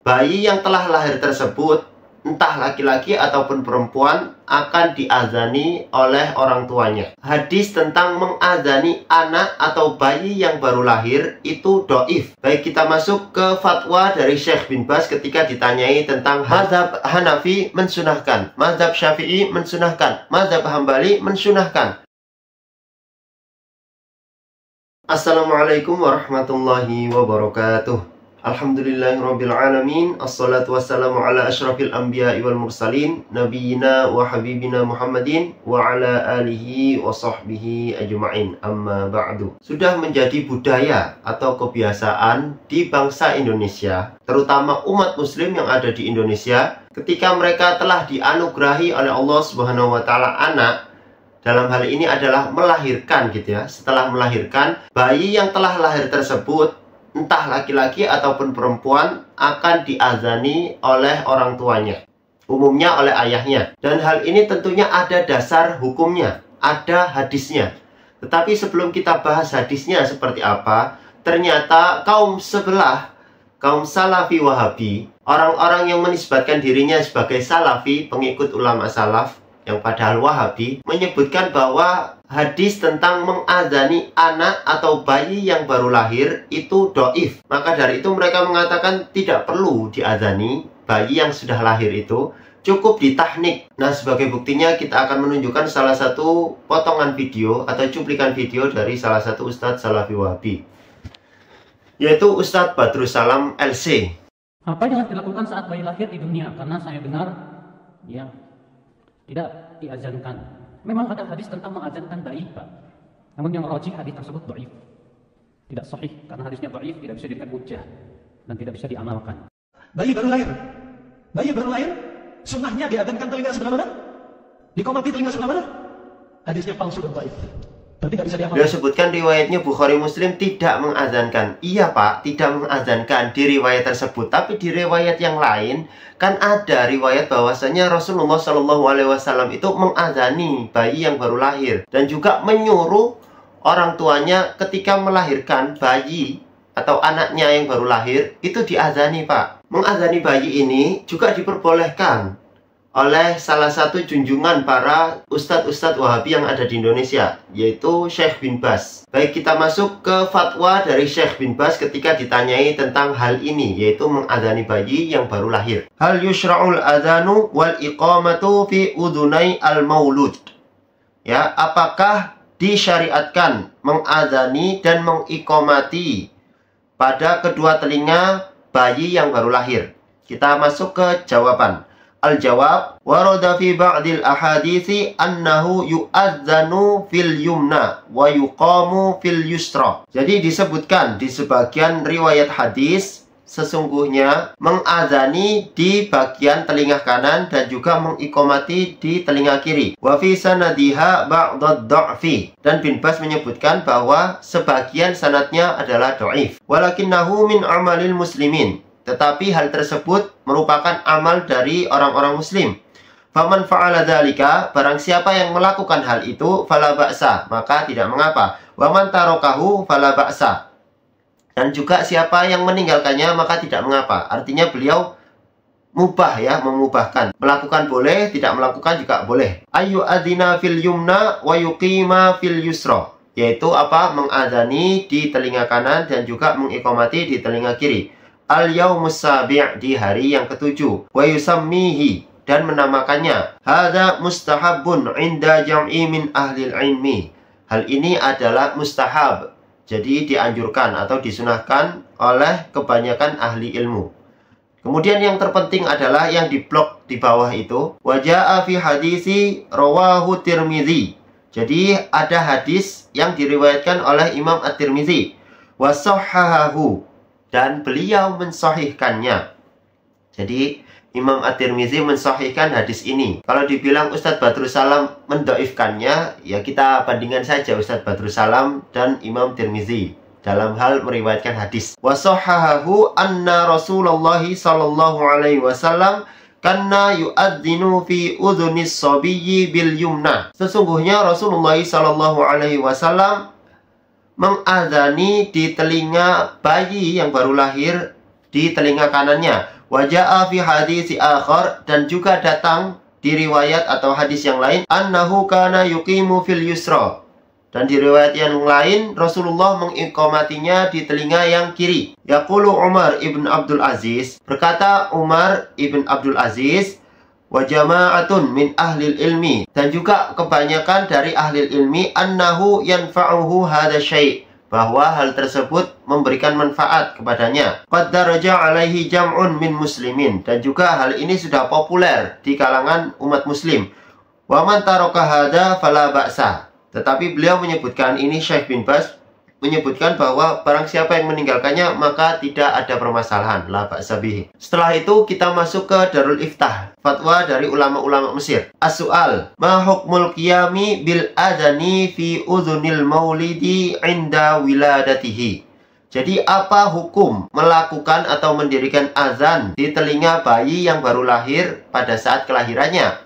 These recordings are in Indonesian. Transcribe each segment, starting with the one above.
bayi yang telah lahir tersebut, entah laki-laki ataupun perempuan, akan diazani oleh orang tuanya. Hadis tentang mengazani anak atau bayi yang baru lahir itu dhaif. Baik, kita masuk ke fatwa dari Syekh bin Baz ketika ditanyai tentang mazhab Hanafi mensunahkan, mazhab Syafi'i mensunahkan, mazhab Hambali mensunahkan. Assalamualaikum warahmatullahi wabarakatuh. Alhamdulillahirrabbilalamin. Assalatu wassalamu ala ashrafil anbiya wal mursalin, nabiyina wa habibina Muhammadin wa ala alihi wa sahbihi ajma'in, amma ba'du. Sudah menjadi budaya atau kebiasaan di bangsa Indonesia, terutama umat muslim yang ada di Indonesia, ketika mereka telah dianugerahi oleh Allah Subhanahu wa Ta'ala anak, dalam hal ini adalah melahirkan gitu ya. Setelah melahirkan, bayi yang telah lahir tersebut, entah laki-laki ataupun perempuan, akan diazani oleh orang tuanya, umumnya oleh ayahnya. Dan hal ini tentunya ada dasar hukumnya, ada hadisnya. Tetapi sebelum kita bahas hadisnya seperti apa, ternyata kaum sebelah, kaum Salafi Wahabi, orang-orang yang menisbatkan dirinya sebagai Salafi, pengikut ulama salaf, yang padahal Wahabi, menyebutkan bahwa hadis tentang mengazani anak atau bayi yang baru lahir itu dhaif. Maka dari itu mereka mengatakan tidak perlu diazani bayi yang sudah lahir itu, cukup ditahnik. Nah, sebagai buktinya kita akan menunjukkan salah satu potongan video atau cuplikan video dari salah satu Ustadz Salafi Wahabi, yaitu Ustadz Badrussalam LC. Apa yang dilakukan saat bayi lahir di dunia? Karena saya dengar ya tidak diazankan. Memang ada hadis tentang mengazankan bayi, Pak. Namun yang rajih hadis tersebut dhaif. Tidak sahih karena hadisnya dhaif, tidak bisa dijadikan hujjah dan tidak bisa diamalkan. Bayi baru lahir. Bayi baru lahir, sunnahnya diazankan telinga sebelah mana? Dikomati telinga sebelah mana? Hadisnya palsu dan dhaif. Berarti tidak bisa diamalkan. Dia sebutkan riwayatnya Bukhari Muslim tidak mengazankan. Iya Pak, tidak mengazankan di riwayat tersebut. Tapi di riwayat yang lain kan ada riwayat bahwasanya Rasulullah SAW itu mengazani bayi yang baru lahir, dan juga menyuruh orang tuanya ketika melahirkan bayi atau anaknya yang baru lahir itu diazani Pak. Mengazani bayi ini juga diperbolehkan oleh salah satu junjungan para ustadz-ustadz Wahabi yang ada di Indonesia, yaitu Syekh bin Baz. Baik, kita masuk ke fatwa dari Syekh bin Baz ketika ditanyai tentang hal ini, yaitu mengadzani bayi yang baru lahir. Hal yushra'ul adzanu wal iqamatu fi udhunai al-maulud. Ya, apakah disyariatkan mengadzani dan mengiqamati pada kedua telinga bayi yang baru lahir? Kita masuk ke jawaban. Al-jawab, warada fi ba'dil ahadithi annahu yu'adzanu fil yumna wa yuqamu fil yusra. Jadi disebutkan di sebagian riwayat hadis, sesungguhnya mengazani di bagian telinga kanan dan juga mengiqamati di telinga kiri. Wa fi sanadiha ba'dad dha'fi. Dan bin Baz menyebutkan bahwa sebagian sanadnya adalah dhaif. Walakinnahu min amalil muslimin. Tetapi hal tersebut merupakan amal dari orang-orang muslim. Faman fa'ala dzalika, barang siapa yang melakukan hal itu, fala ba'sa, maka tidak mengapa. Wa man tarakahu fala ba'sa. Dan juga siapa yang meninggalkannya, maka tidak mengapa. Artinya beliau mubah ya, memubahkan. Melakukan boleh, tidak melakukan juga boleh. Ayu adzina fil yumna wa yuqima fil yusra. Yaitu apa? Mengadzani di telinga kanan dan juga mengiqamati di telinga kiri. Al-yaumus sabi' di hari yang ketujuh. Wa yusammihi, dan menamakannya. Hadza mustahabun inda jam'i min ahlil ilmi. Hal ini adalah mustahab, jadi dianjurkan atau disunahkan oleh kebanyakan ahli ilmu. Kemudian yang terpenting adalah yang di blok di bawah itu. Wa ja'a fi hadisi rawahu Tirmidzi. Jadi ada hadis yang diriwayatkan oleh Imam At-Tirmidzi. Wa sahhahahu, dan beliau mensahihkannya. Jadi Imam At-Tirmidzi mensahihkan hadis ini. Kalau dibilang Ustadz Badrussalam mendoifkannya, ya kita bandingkan saja Ustadz Badrussalam dan Imam Tirmidzi dalam hal meriwayatkan hadis. Wa sahhahahu anna Rasulullah sallallahu alaihi wasallam karena yu'adzinu fi udhunis sabiyyi bil yumna. Sesungguhnya Rasulullah sallallahu alaihi wasallam mengadzani di telinga bayi yang baru lahir di telinga kanannya. Waja'a fi hadis akhar, dan juga datang di riwayat atau hadis yang lain, annahu kana yuqimu fil yusra. Dan di riwayat yang lain, Rasulullah mengiqamatinya di telinga yang kiri. Yaqulu Umar ibn Abdul Aziz, berkata Umar ibn Abdul Aziz, wa jama'atun min ahlil ilmi, dan juga kebanyakan dari ahli ilmi, annahu yanfa'uhu hadha syai', bahwa hal tersebut memberikan manfaat kepadanya. Qad daraja alaihi jam'un min muslimin, dan juga hal ini sudah populer di kalangan umat muslim. Wa man taraka hadha fala ba'sa. Tetapi beliau menyebutkan ini, Syekh bin Baz menyebutkan bahwa barang siapa yang meninggalkannya maka tidak ada permasalahan, la ba'sa bihi. Setelah itu kita masuk ke Darul Iftah, fatwa dari ulama-ulama Mesir. As-su'al, ma hukmul qiyami bil adani fi udhunil maulidi inda wiladatihi. Jadi apa hukum melakukan atau mendirikan azan di telinga bayi yang baru lahir pada saat kelahirannya?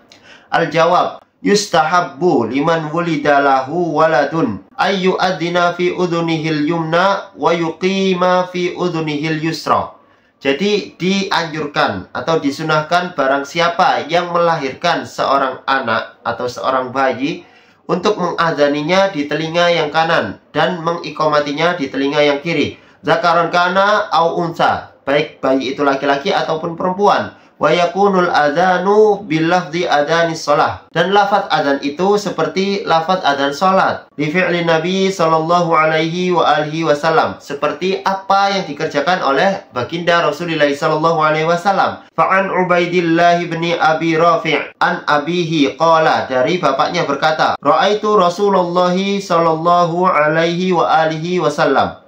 Al-jawab, yustahabbu liman wulida lahu waladun ayyu adina fi udhunihil yumna wa yuqima fi udhunihil yusra. Jadi dianjurkan atau disunahkan barang siapa yang melahirkan seorang anak atau seorang bayi untuk mengazaninya di telinga yang kanan dan mengiqamatinya di telinga yang kiri. Zakaron kana au unsa, baik bayi itu laki-laki ataupun perempuan. Wa yakunul adzanu bil lafzi adzanis shalah, dan lafaz adzan itu seperti lafaz adzan salat. Li fi'li Nabi sallallahu alaihi wa alihi wasallam, seperti apa yang dikerjakan oleh baginda Rasulullah sallallahu alaihi wasallam. Fa'an Ubaidillah bin Abi Rafi' an abihi qala, dari bapaknya berkata, ra'aitu Rasulullah sallallahu alaihi wa alihi wasallam,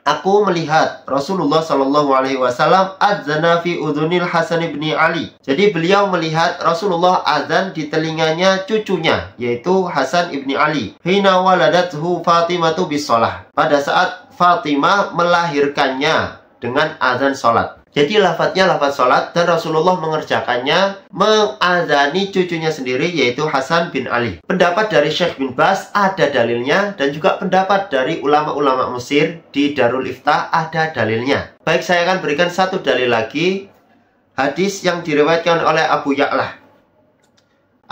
aku melihat Rasulullah Shallallahu Alaihi Wasallam adzana fi udhunil Hasan bin Ali. Jadi beliau melihat Rasulullah azan di telinganya cucunya, yaitu Hasan ibni Ali. Hina waladathu Fatimatu bis shalah, pada saat Fatimah melahirkannya dengan azan sholat. Jadi lafadznya lafadz sholat, dan Rasulullah mengerjakannya mengazani cucunya sendiri, yaitu Hasan bin Ali. Pendapat dari Syekh bin Baz ada dalilnya, dan juga pendapat dari ulama-ulama Mesir di Darul Iftah ada dalilnya. Baik, saya akan berikan satu dalil lagi. Hadis yang diriwayatkan oleh Abu Ya'lah.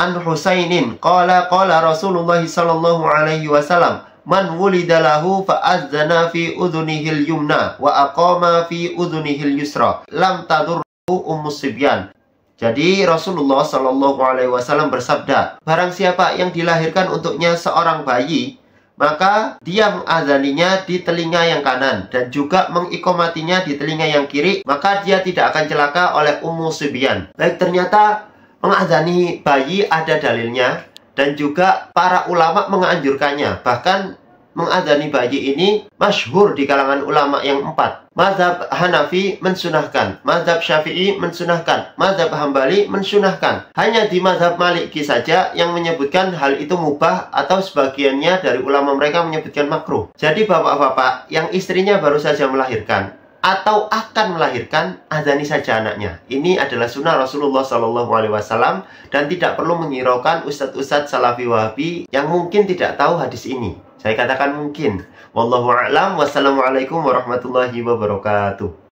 An Husainin qala Rasulullah sallallahu alaihi wasallam, man wulida lahu fa'adzana fi udhunihil yumna wa aqama fi udhunihil yusra lam tadurru ummus sibyan. Jadi Rasulullah Shallallahu alaihi wasallam bersabda, barang siapa yang dilahirkan untuknya seorang bayi, maka dia mengazaninya di telinga yang kanan dan juga mengiqamatinya di telinga yang kiri, maka dia tidak akan celaka oleh ummus sibyan. Baik, ternyata mengazani bayi ada dalilnya, dan juga para ulama menganjurkannya. Bahkan mengadzani bayi ini masyhur di kalangan ulama yang empat. Mazhab Hanafi mensunahkan, mazhab Syafi'i mensunahkan, mazhab Hambali mensunahkan. Hanya di mazhab Maliki saja yang menyebutkan hal itu mubah, atau sebagiannya dari ulama mereka menyebutkan makruh. Jadi bapak-bapak yang istrinya baru saja melahirkan atau akan melahirkan, azani saja anaknya. Ini adalah sunnah Rasulullah SAW, dan tidak perlu menghiraukan ustadz-ustadz Salafi Wahabi yang mungkin tidak tahu hadis ini. Saya katakan mungkin. Wallahu a'lam. Wassalamualaikum warahmatullahi wabarakatuh.